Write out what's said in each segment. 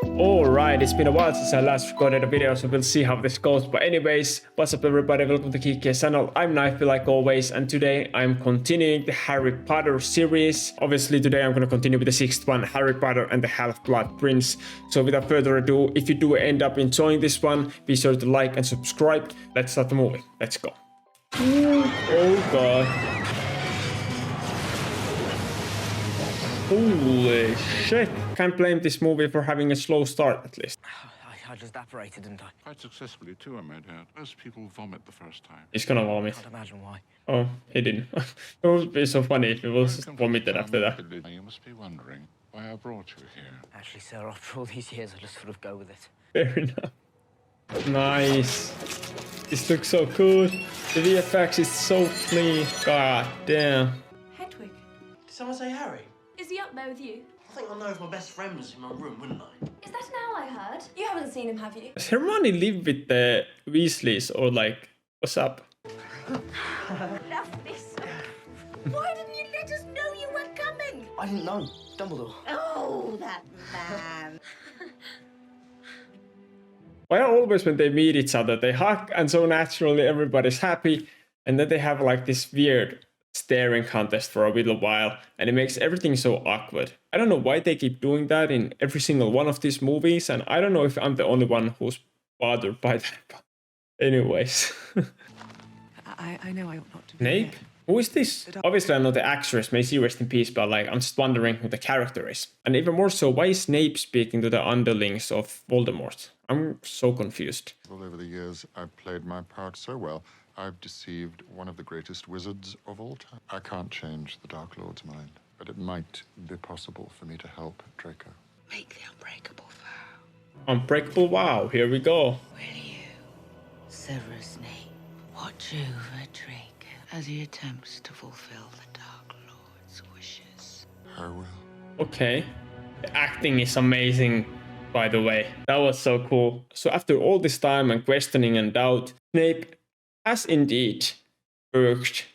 Alright, it's been a while since I last recorded a video, so we'll see how this goes. But anyways, what's up everybody, welcome to Geekheads channel. I'm R.I.P like always, and today I'm continuing the Harry Potter series. Obviously today I'm going to continue with the sixth one, Harry Potter and the Half-Blood Prince. So without further ado, if you do end up enjoying this one, be sure to like and subscribe. Let's start the movie. Let's go. Oh god. Holy shit. Can't blame this movie for having a slow start, at least. I just apparated, didn't I? Quite successfully too, I might add. Most people vomit the first time. He's gonna vomit. Can't imagine why. Oh, he didn't. It would be so funny if he was vomited after that. You must be wondering why I brought you here. Actually, sir, after all these years, I just sort of go with it. Fair enough. Nice. This looks so good. The VFX is so clean. God damn. Hedwig. Did someone say Harry? Is he up there with you? I think I'll know if my best friend was in my room, wouldn't I? Is that an owl I heard? You haven't seen him, have you? Does Hermione live with the Weasleys or like, what's up? Love this. Why didn't you let us know you were coming? I didn't know. Dumbledore. Oh, that man. Why always when they meet each other, they hug and so naturally everybody's happy. And then they have like this weird staring contest for a little while, and it makes everything so awkward. I don't know why they keep doing that in every single one of these movies, and I don't know if I'm the only one who's bothered by that. But anyways. I know I ought not to be Snape? here. Who is this? Obviously I know the actress, may she rest in peace, but like I'm just wondering who the character is. And even more so, why is Snape speaking to the underlings of Voldemort? I'm so confused. Well, over the years, I've played my part so well, I've deceived one of the greatest wizards of all time. I can't change the Dark Lord's mind, but it might be possible for me to help Draco. Make the unbreakable vow. Unbreakable vow, here we go. Will you, Severus Snape, watch over Draco as he attempts to fulfill the Dark Lord's wishes? I will. Okay. The acting is amazing, by the way. That was so cool. So after all this time and questioning and doubt, Snape has indeed worked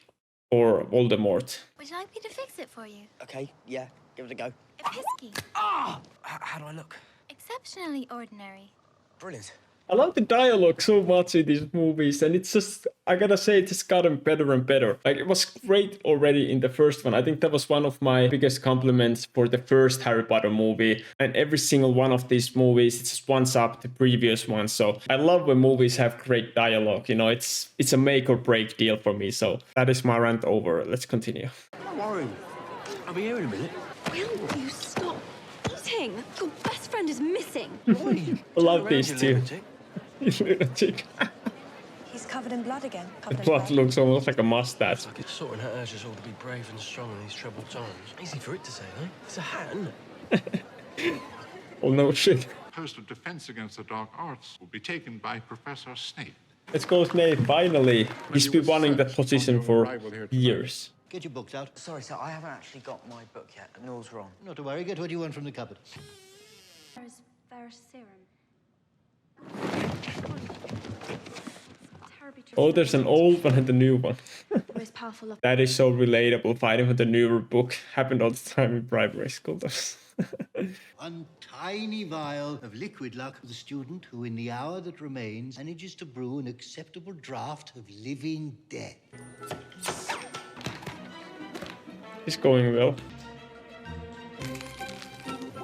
for Voldemort. Would you like me to fix it for you? Okay, yeah, give it a go. Episky. Ah! How do I look? Exceptionally ordinary. Brilliant. I love the dialogue so much in these movies, and it's just, I gotta say, it's just gotten better and better. Like, it was great already in the first one. I think that was one of my biggest compliments for the first Harry Potter movie. And every single one of these movies, it's just one up the previous one. So I love when movies have great dialogue. You know, it's a make or break deal for me. So that is my rant over. Let's continue. Don't worry. I'll be here in a minute. Will you stop eating? Your best friend is missing. I love these two. Lunatic. He's covered in blood again. The plot looks almost like a mustache. Like it's sorting her urges all to be brave and strong in these troubled times. Easy for it to say, though. It's a hat, isn't it? Oh no shit. Post of defense against the dark arts will be taken by Professor Snape. Let's go Snape, finally. He's been wanting that position for years. Get your books out. Sorry, sir, I haven't actually got my book yet. Noel's wrong. Not to worry, get what you want from the cupboard. There's Ferrous serum. Oh, there's an old one and a new one. Most powerful of That is so relatable. Fighting with the newer book happened all the time in primary school. One tiny vial of liquid luck for the student who, in the hour that remains, manages to brew an acceptable draught of living death. It's going well.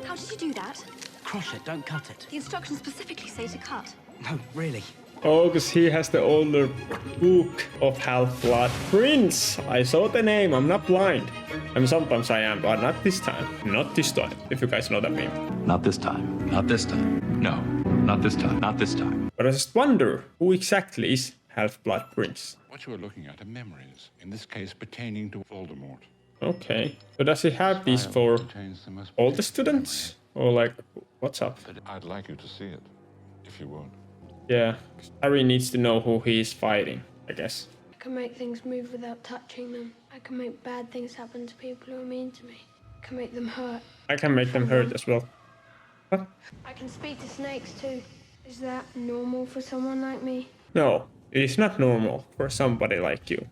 How did you do that? Crush it, don't cut it. The instructions specifically say to cut. No, really. Oh, because he has the older book of Half-Blood Prince. I saw the name. I'm not blind. I mean, sometimes I am, but not this time. Not this time, if you guys know that meme. Not this time. Not this time. No, not this time. Not this time. But I just wonder, who exactly is Half-Blood Prince? What you are looking at are memories, in this case pertaining to Voldemort. Okay. So does he have these for Contains the most all the students? Or like, what's up? But I'd like you to see it, if you would. Yeah, 'cause Harry needs to know who he is fighting, I guess. I can make things move without touching them. I can make bad things happen to people who are mean to me. I can make them hurt. I can make them hurt as well. What? I can speak to snakes too. Is that normal for someone like me? No, it is not normal for somebody like you.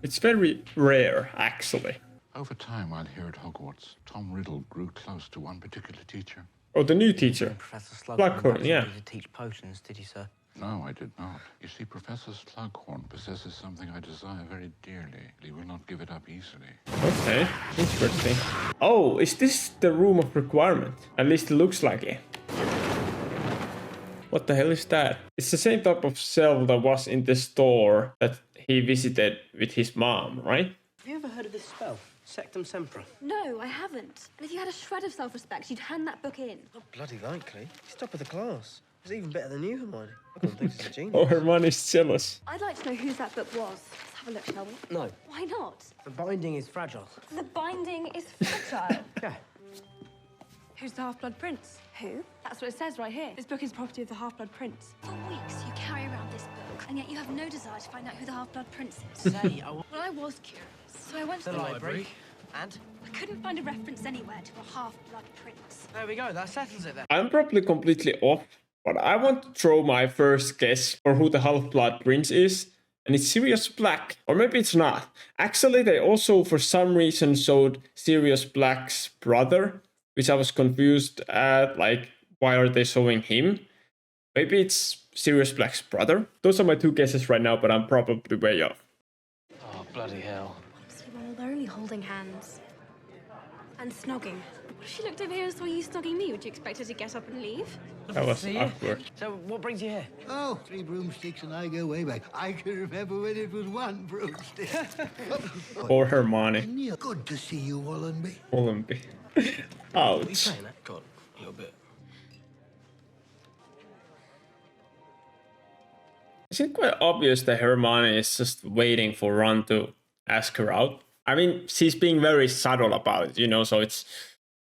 It's very rare, actually. Over time, while here at Hogwarts, Tom Riddle grew close to one particular teacher. Oh, the new teacher. Professor Slughorn, yeah. to teach potions, did you, sir? No, I did not. You see, Professor Slughorn possesses something I desire very dearly. He will not give it up easily. Okay, interesting. Oh, is this the room of requirement? At least it looks like it. What the hell is that? It's the same type of cell that was in the store that he visited with his mom, right? Have you ever heard of this spell? Sectum Sempra. No, I haven't. And if you had a shred of self-respect, you'd hand that book in. Not bloody likely. He's top of the class. He's even better than you, Hermione. I can't think he's a genius. Oh, Hermione's jealous. I'd like to know whose that book was. Let's have a look, shall we? No. Why not? The binding is fragile. The binding is fragile. Yeah. Who's the Half-Blood Prince? Who? That's what it says right here. This book is property of the Half-Blood Prince. For weeks, you carry around this book, and yet you have no desire to find out who the Half-Blood Prince is. Say, Well, I was curious, so I went to the library. And? I couldn't find a reference anywhere to a Half-Blood Prince. There we go. That settles it then. I'm probably completely off, but I want to throw my first guess for who the Half-Blood Prince is. And it's Sirius Black. Or maybe it's not. Actually, they also, for some reason, showed Sirius Black's brother, which I was confused at, like, why are they showing him? Maybe it's Sirius Black's brother? Those are my two guesses right now, but I'm probably way off. Oh, bloody hell. Honestly, well, they're only holding hands. And snogging. What if she looked over here and saw you snogging me? Would you expect her to get up and leave? That was awkward. So, what brings you here? Oh, 3 broomsticks and I go way back. I can remember when it was 1 broomstick. Or Hermione. Neil, good to see you, Wallenby. Wallenby. Are you Ouch. saying that? God, a little bit. Is it quite obvious that Hermione is just waiting for Ron to ask her out? I mean, she's being very subtle about it, you know, so it's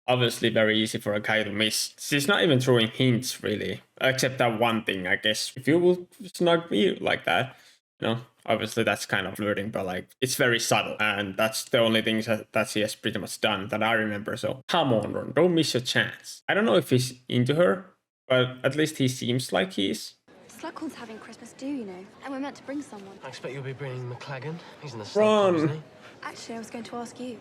obviously very easy for a guy to miss. She's not even throwing hints, really, except that one thing, I guess. If you will snug me like that, you know, obviously that's kind of flirting, but like, it's very subtle, and that's the only thing that she has pretty much done that I remember, so come on, Ron, don't miss your chance. I don't know if he's into her, but at least he seems like he is. Slughorn's having Christmas do, you know, and we're meant to bring someone. I expect you'll be bringing McLagan. He's in the same Ron. club, isn't he? Actually, I was going to ask you.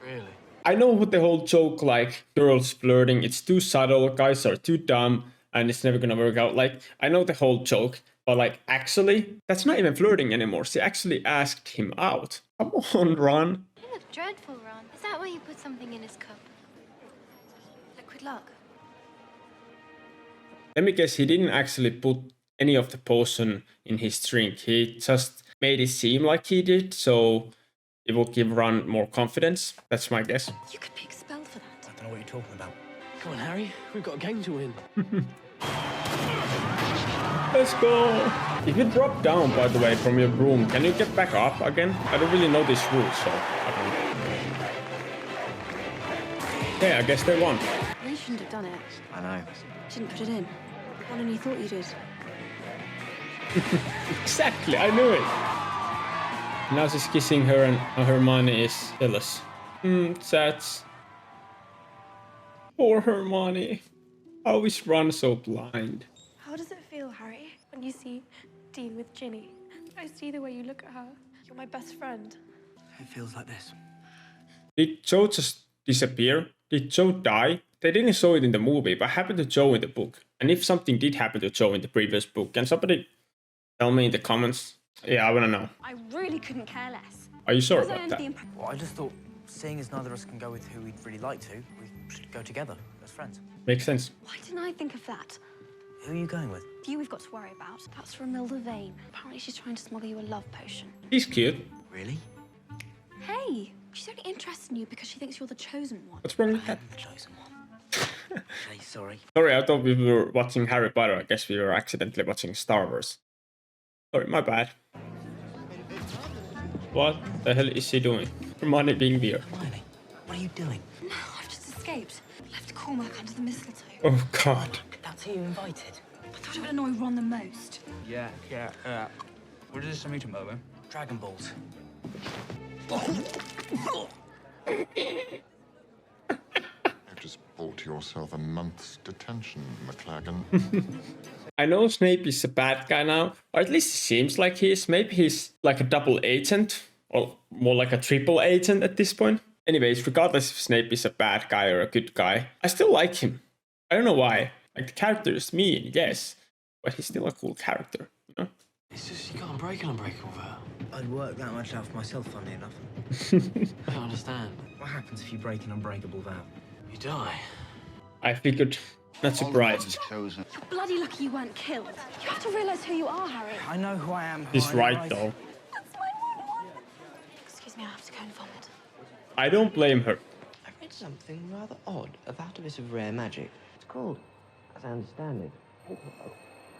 Really? I know what the whole joke, like, girls flirting, it's too subtle, guys are too dumb, and it's never gonna work out. Like, I know the whole joke, but like, actually, that's not even flirting anymore. She actually asked him out. Come on, Ron. You look dreadful, Ron. Is that why you put something in his cup? Liquid luck. Let me guess, he didn't actually put any of the potion in his drink. He just made it seem like he did, so it will give Ron more confidence. That's my guess. You could be expelled for that. I don't know what you're talking about. Come on, Harry. We've got a game to win. Let's go! If you drop down, by the way, from your broom, can you get back up again? I don't really know this rule, so I don't... Yeah, I guess they won. You shouldn't have done it. I know. Shouldn't put it in. One only thought you did. Exactly, I knew it! Now she's kissing her and Hermione is jealous. Sad. Poor Hermione. How is Ron so blind? How does it feel, Harry, when you see Dean with Ginny? I see the way you look at her. You're my best friend. It feels like this. Did Joe just disappear? Did Joe die? They didn't show it in the movie, but happened to Joe in the book. And if something did happen to Joe in the previous book, can somebody tell me in the comments? Yeah, I wanna know. I really couldn't care less. Are you sure Was I about under that? the impression... Well, I just thought, seeing as neither of us can go with who we'd really like to, we should go together as friends. Makes sense. Why didn't I think of that? Who are you going with? The you we've got to worry about. That's Romilda Vane. Apparently she's trying to smuggle you a love potion. He's cute. Really? Hey, she's only interested in you because she thinks you're the chosen one. What's wrong with that? I'm the chosen one. Hey, sorry. Sorry, I thought we were watching Harry Potter. I guess we were accidentally watching Star Wars. Sorry, my bad. What the hell is she doing? Hermione being weird. Hermione, what are you doing? No, I've just escaped. Left Cormac under the mistletoe. Oh god. That's who you invited. I thought it would annoy Ron the most. Yeah. What is this meeting about, man? Dragon Balls. You just bought yourself a month's detention, McLagan. I know Snape is a bad guy now, or at least it seems like he is. Maybe he's like a double agent, or more like a triple agent at this point. Anyways, regardless if Snape is a bad guy or a good guy, I still like him. I don't know why. Like, the character is mean, yes, but he's still a cool character, you know? It's just you can't break an unbreakable vow. I'd work that much out for myself, funnily enough. I don't understand. What happens if you break an unbreakable vow? You die. I figured, not surprised. You're bloody lucky you weren't killed. You have to realise who you are, Harry. I know who I am. He's right, though. That's my one. Excuse me, I have to go and vomit. I don't blame her. I read something rather odd about a bit of rare magic. It's called, as I understand it,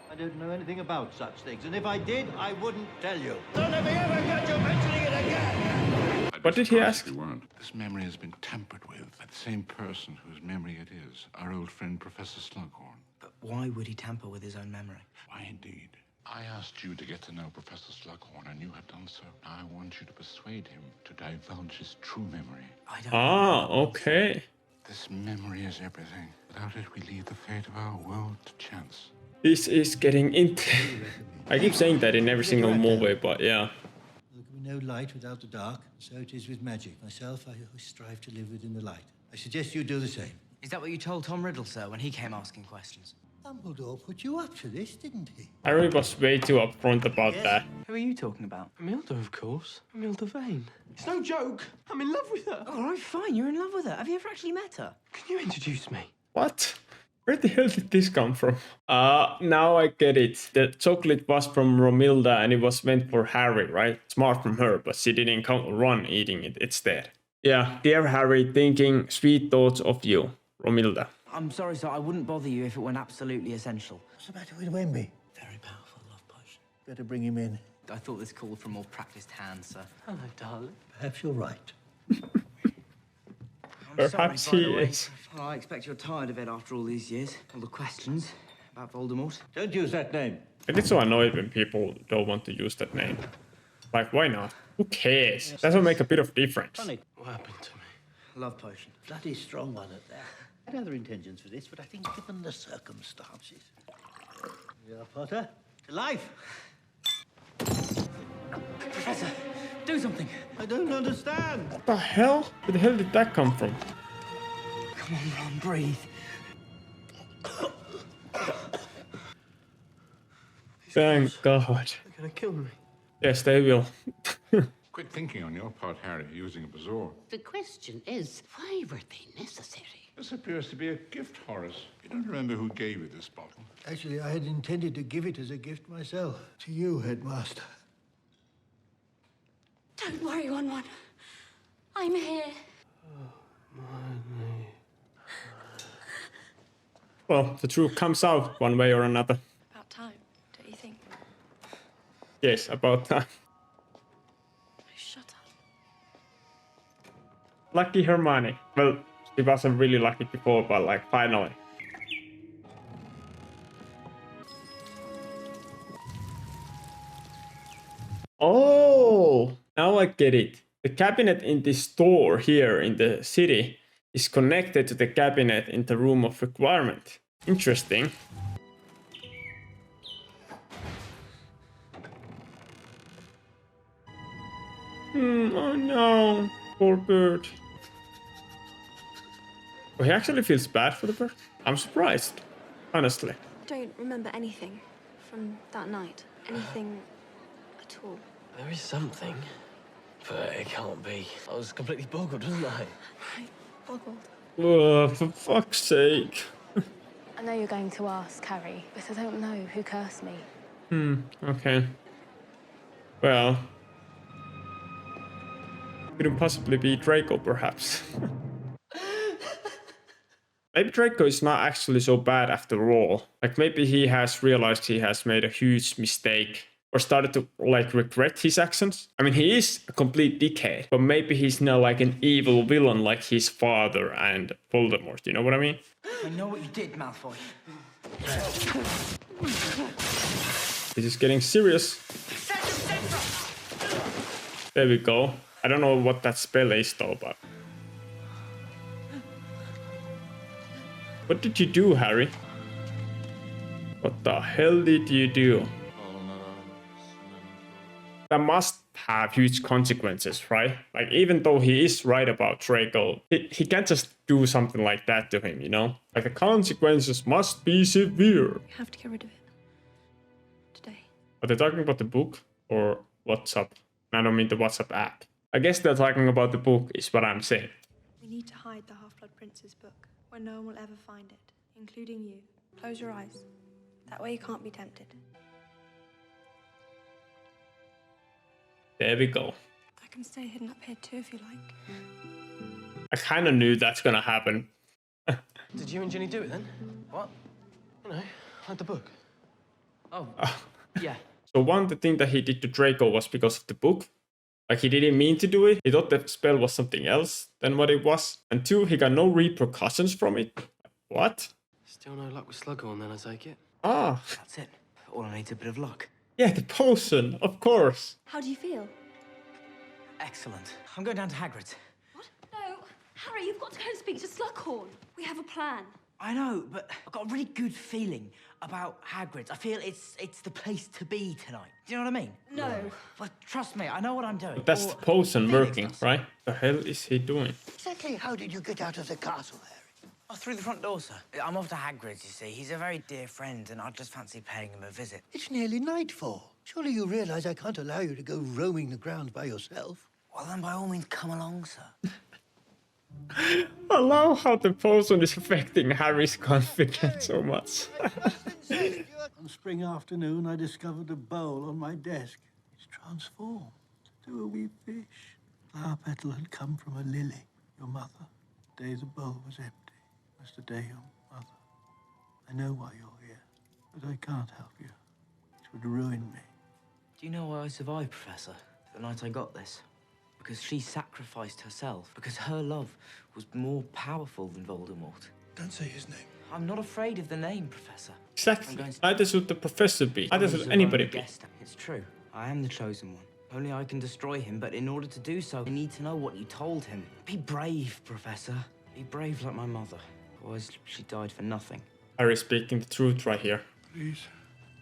I don't know anything about such things, and if I did, I wouldn't tell you. Don't let me ever catch you mentioning it again! What did he ask? This memory has been tampered with by the same person whose memory it is, our old friend Professor Slughorn. But why would he tamper with his own memory? Why, indeed. I asked you to get to know Professor Slughorn, and you have done so. Now I want you to persuade him to divulge his true memory. Ah, okay. This memory is everything. Without it, we leave the fate of our world to chance. This is getting into... I keep saying that in every single movie, but yeah. There can be no light without the dark, so it is with magic. Myself, I always strive to live within the light. I suggest you do the same. Is that what you told Tom Riddle, sir, when he came asking questions? Dumbledore put you up to this, didn't he? Harry was way too upfront about that. Who are you talking about? Imelda, of course. Imelda Vane. It's no joke. I'm in love with her. All right, fine. You're in love with her. Have you ever actually met her? Can you introduce me? What? Where the hell did this come from? Now I get it. The chocolate was from Romilda and it was meant for Harry, right? Smart from her, but she didn't run eating it instead. Yeah, dear Harry, thinking sweet thoughts of you, Romilda. I'm sorry, sir. I wouldn't bother you if it weren't absolutely essential. What's the matter with Wemby? Very powerful love potion. Better bring him in. I thought this called for more practiced hands, sir. Hello, darling. Perhaps you're right. Perhaps he is. Well, I expect you're tired of it after all these years. All the questions about Voldemort. Don't use that name. I get so annoyed when people don't want to use that name. Like, why not? Who cares? That will make a bit of difference. Funny. What happened to me? Love potion. Bloody strong one at that. I had other intentions for this, but I think given the circumstances. Here you are, Potter. To life. Professor, do something. I don't understand. What the hell? Where the hell did that come from? Come on, Ron, breathe. Thank God. They're gonna kill me. Yes, they will. Quit thinking on your part, Harry, using a bazaar. The question is, why were they necessary? This appears to be a gift, Horace. You don't remember who gave you this bottle? Actually, I had intended to give it as a gift myself. To you, Headmaster. Don't worry, One. I'm here. Well, the truth comes out one way or another. About time, don't you think? Yes, about time. Shut up. Lucky Hermione. Well, she wasn't really lucky before, but like, finally. Oh, now I get it. The cabinet in this store here in the city is connected to the cabinet in the room of requirement. Interesting. Oh no, poor bird. Oh, he actually feels bad for the bird. I'm surprised, honestly. I don't remember anything from that night. Anything at all. There is something, but it can't be. I was completely boggled, wasn't I? Right, boggled. Oh, for fuck's sake. I know you're going to ask, Harry, but I don't know who cursed me. Okay. Well, couldn't possibly be Draco, perhaps. Maybe Draco is not actually so bad after all. Like, maybe he has realized he has made a huge mistake or started to, like, regret his actions. I mean, he is a complete dickhead, but maybe he's not like an evil villain like his father and Voldemort, you know what I mean? I know what you did, Malfoy. This is getting serious. There we go. I don't know what that spell is though, but... What did you do, Harry? What the hell did you do? that must have huge consequences, right? Like, even though he is right about Draco, he can't just do something like that to him, you know? Like, the consequences must be severe. You have to get rid of it. Today. Are they talking about the book or WhatsApp? I don't mean the WhatsApp app. I guess they're talking about the book, is what I'm saying. We need to hide the Half-Blood Prince's book, where no one will ever find it, including you. Close your eyes. That way you can't be tempted. There we go. I can stay hidden up here too if you like. I kind of knew that's gonna happen. Did you and Ginny do it then? What? You know, like the book. Oh, yeah. So one, the thing that he did to Draco was because of the book. Like, he didn't mean to do it. He thought the spell was something else than what it was. And two, he got no repercussions from it. What? Still no luck with Slughorn then, I take it? Ah. That's it. All I need's a bit of luck. Yeah, the potion, of course. How do you feel? Excellent. I'm going down to Hagrid's. What? No. Harry, you've got to go and speak to Slughorn. We have a plan. I know, but I've got a really good feeling about Hagrid's. I feel it's the place to be tonight. Do you know what I mean? No. Well, trust me, I know what I'm doing. But that's the potion working, right? The hell is he doing? Exactly how did you get out of the castle, Harry? Oh, through the front door, sir. I'm off to Hagrid's, you see. He's a very dear friend, and I'd just fancy paying him a visit. It's nearly nightfall. Surely you realize I can't allow you to go roaming the grounds by yourself. Well, then by all means, come along, sir. I love how the potion is affecting Harry's confidence so much. On spring afternoon, I discovered a bowl on my desk. It's transformed into a wee fish. Flower petal had come from a lily, your mother. The day the bowl was empty was the day your mother. I know why you're here, but I can't help you. It would ruin me. Do you know why I survived, Professor? The night I got this. Because she sacrificed herself. Because her love was more powerful than Voldemort. Don't say his name. I'm not afraid of the name, Professor. Exactly. Either should the professor be. Either should anybody be. It's true. I am the chosen one. Only I can destroy him, but in order to do so, I need to know what you told him. Be brave, Professor. Be brave like my mother. Otherwise, she died for nothing. Harry speaking the truth right here. Please,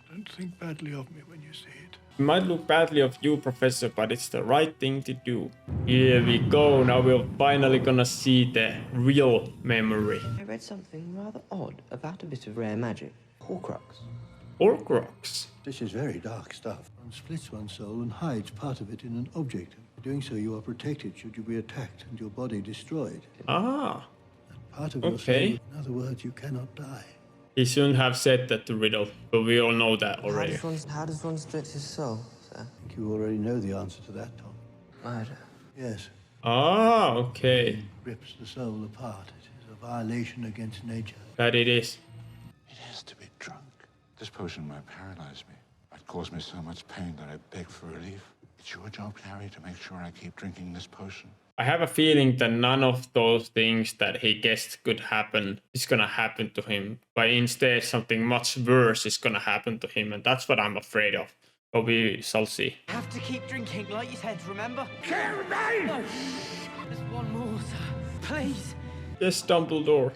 don't think badly of me when you say it. It might look badly of you, Professor, but it's the right thing to do. Here we go. Now we're finally gonna see the real memory. I read something rather odd about a bit of rare magic. Horcrux. Horcrux? This is very dark stuff. One splits one's soul and hides part of it in an object. By doing so, you are protected should you be attacked and your body destroyed. Ah. Part of your soul, in other words, you cannot die. He shouldn't have said that to Riddle, but we all know that already. How does one split his soul, sir? I think you already know the answer to that, Tom. Murder. Yes. Ah, okay. Rips the soul apart. It is a violation against nature. That it is. It has to be drunk. This potion might paralyze me. Might cause me so much pain that I beg for relief. It's your job, Harry, to make sure I keep drinking this potion. I have a feeling that none of those things that he guessed could happen is gonna happen to him. But instead, something much worse is gonna happen to him, and that's what I'm afraid of. But we shall see. Have to keep drinking, like you said, remember? Harry! No. There's one more, sir. Please. Yes, Dumbledore.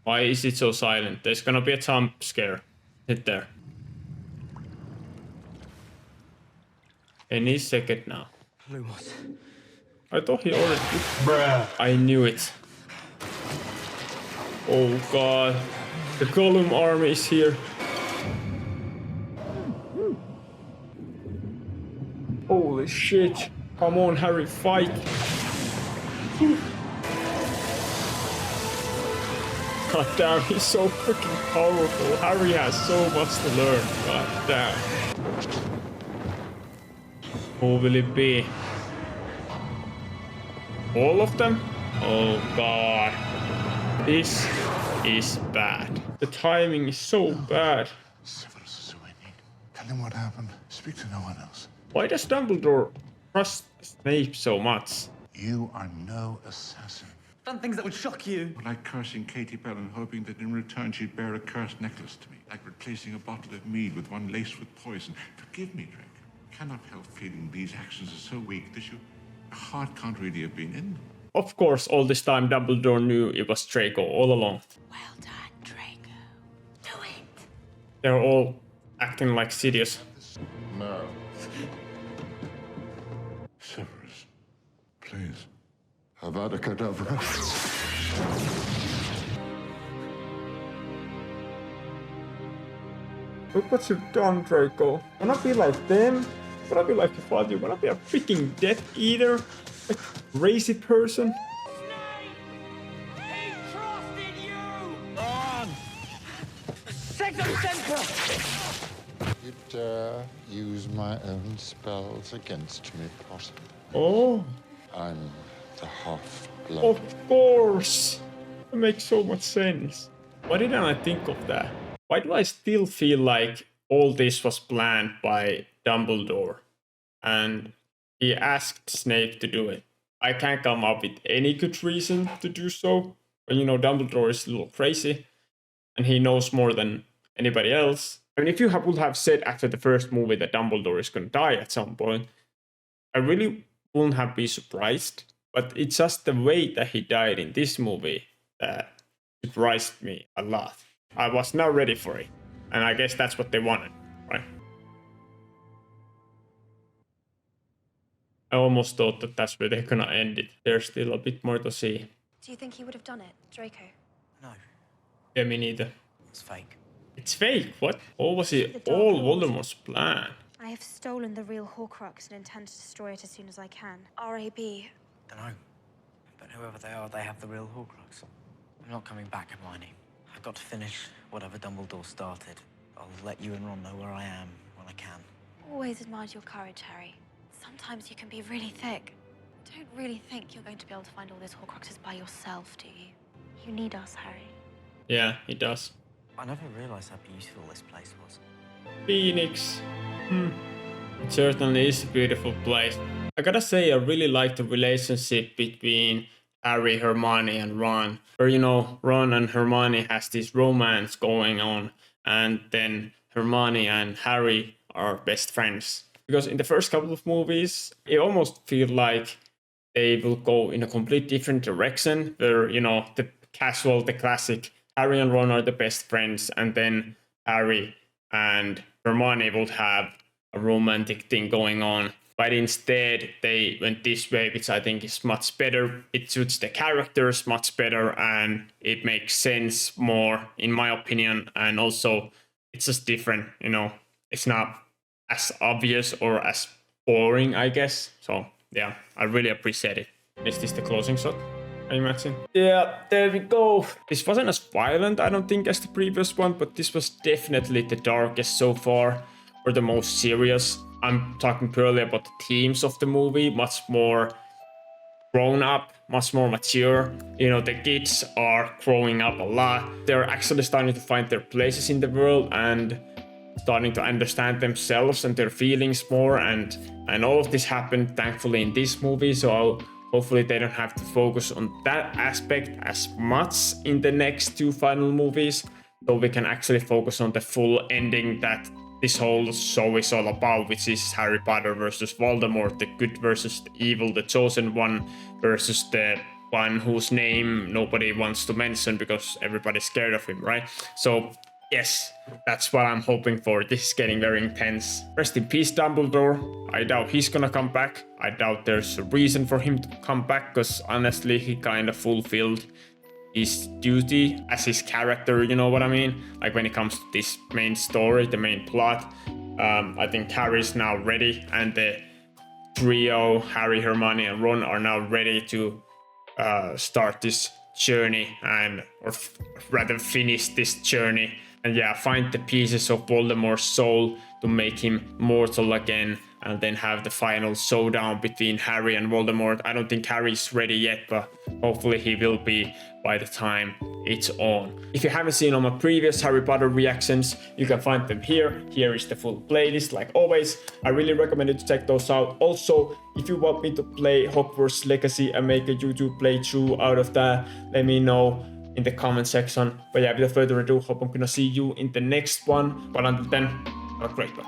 Why is it so silent? There's gonna be a jump scare. Hit there. Any second now. Lumos. I thought he already... Bruh. I knew it. Oh god. The Gollum army is here. Holy shit. Come on, Harry, fight. God damn, he's so freaking powerful. Harry has so much to learn. God damn. Who will it be? All of them? Oh god. This is bad. The timing is so bad. Severus is who I need. Tell him what happened. Speak to no one else. Why does Dumbledore trust Snape so much? You are no assassin. Done things that would shock you. Like cursing Katie Bell and hoping that in return she'd bear a cursed necklace to me. Like replacing a bottle of mead with one laced with poison. Forgive me, Drake. Cannot help feeling these actions are so weak that your heart can't really have been in them. Of course, all this time Dumbledore knew it was Draco all along. Well done, Draco. Do it. They're all acting like Sidious. No. Severus, please. Avada Kedavra. Look what you've done, Draco. Wanna be like them? Wanna be like your father? You wanna be a freaking Death Eater? A crazy person? You dare use my own spells against me, Potter. Oh, I'm the half-blood. of course. That makes so much sense. Why didn't I think of that? Why do I still feel like all this was planned by Dumbledore and he asked Snape to do it? I can't come up with any good reason to do so. But you know, Dumbledore is a little crazy and he knows more than anybody else. I mean, if you would have said after the first movie that Dumbledore is going to die at some point, I really wouldn't have been surprised. But it's just the way that he died in this movie that surprised me a lot. I was not ready for it. And I guess that's what they wanted, right? I almost thought that that's where they're gonna end it. There's still a bit more to see. Do you think he would have done it, Draco? No, Yeah, me neither. it's fake. It's fake, what? Or was it all Voldemort's plan? I have stolen the real Horcrux and intend to destroy it as soon as I can. R.I.P. Dunno. But whoever they are, they have the real Horcrux. I'm not coming back, Hermione. I've got to finish whatever Dumbledore started. I'll let you and Ron know where I am when I can. Always admired your courage, Harry. Sometimes you can be really thick. I don't really think you're going to be able to find all those Horcruxes by yourself, do you? You need us, Harry. Yeah, he does. I never realized how beautiful this place was. Phoenix. It certainly is a beautiful place. I gotta say, I really like the relationship between Harry, Hermione, and Ron. Where, you know, Ron and Hermione has this romance going on, and then Hermione and Harry are best friends. Because in the first couple of movies, it almost feels like they will go in a complete different direction, where, you know, the casual, the classic Harry and Ron are the best friends, and then Harry and Hermione will have a romantic thing going on. But instead, they went this way, which I think is much better. It suits the characters much better, and it makes sense more, in my opinion. And also, it's just different, you know. It's not as obvious or as boring, I guess. So, yeah, I really appreciate it. Is this the closing shot, I imagine? Yeah, there we go. This wasn't as violent, I don't think, as the previous one, but this was definitely the darkest so far, or the most serious. I'm talking purely about the themes of the movie, much more grown up, much more mature. You know, the kids are growing up a lot. They're actually starting to find their places in the world and starting to understand themselves and their feelings more. And all of this happened, thankfully, in this movie. So hopefully they don't have to focus on that aspect as much in the next two final movies. So we can actually focus on the full ending that this whole show is all about, which is Harry Potter versus Voldemort, the good versus the evil, the chosen one versus the one whose name nobody wants to mention because everybody's scared of him, right? So yes, that's what I'm hoping for. This is getting very intense. Rest in peace, Dumbledore. I doubt he's gonna come back. I doubt there's a reason for him to come back, because honestly, he kind of fulfilled his duty as his character, you know what I mean? Like when it comes to this main story, the main plot, I think Harry's now ready, and the trio, Harry, Hermione, and Ron, are now ready to start this journey, or rather finish this journey, and yeah, find the pieces of Voldemort's soul to make him mortal again, and then have the final showdown between Harry and Voldemort. I don't think Harry's ready yet, but hopefully he will be by the time it's on. If you haven't seen all my previous Harry Potter reactions, you can find them here. Here is the full playlist, like always. I really recommend you to check those out. Also, if you want me to play Hogwarts Legacy and make a YouTube playthrough out of that, let me know in the comment section. But yeah, without further ado, hope I'm gonna see you in the next one. But until then, have a great one.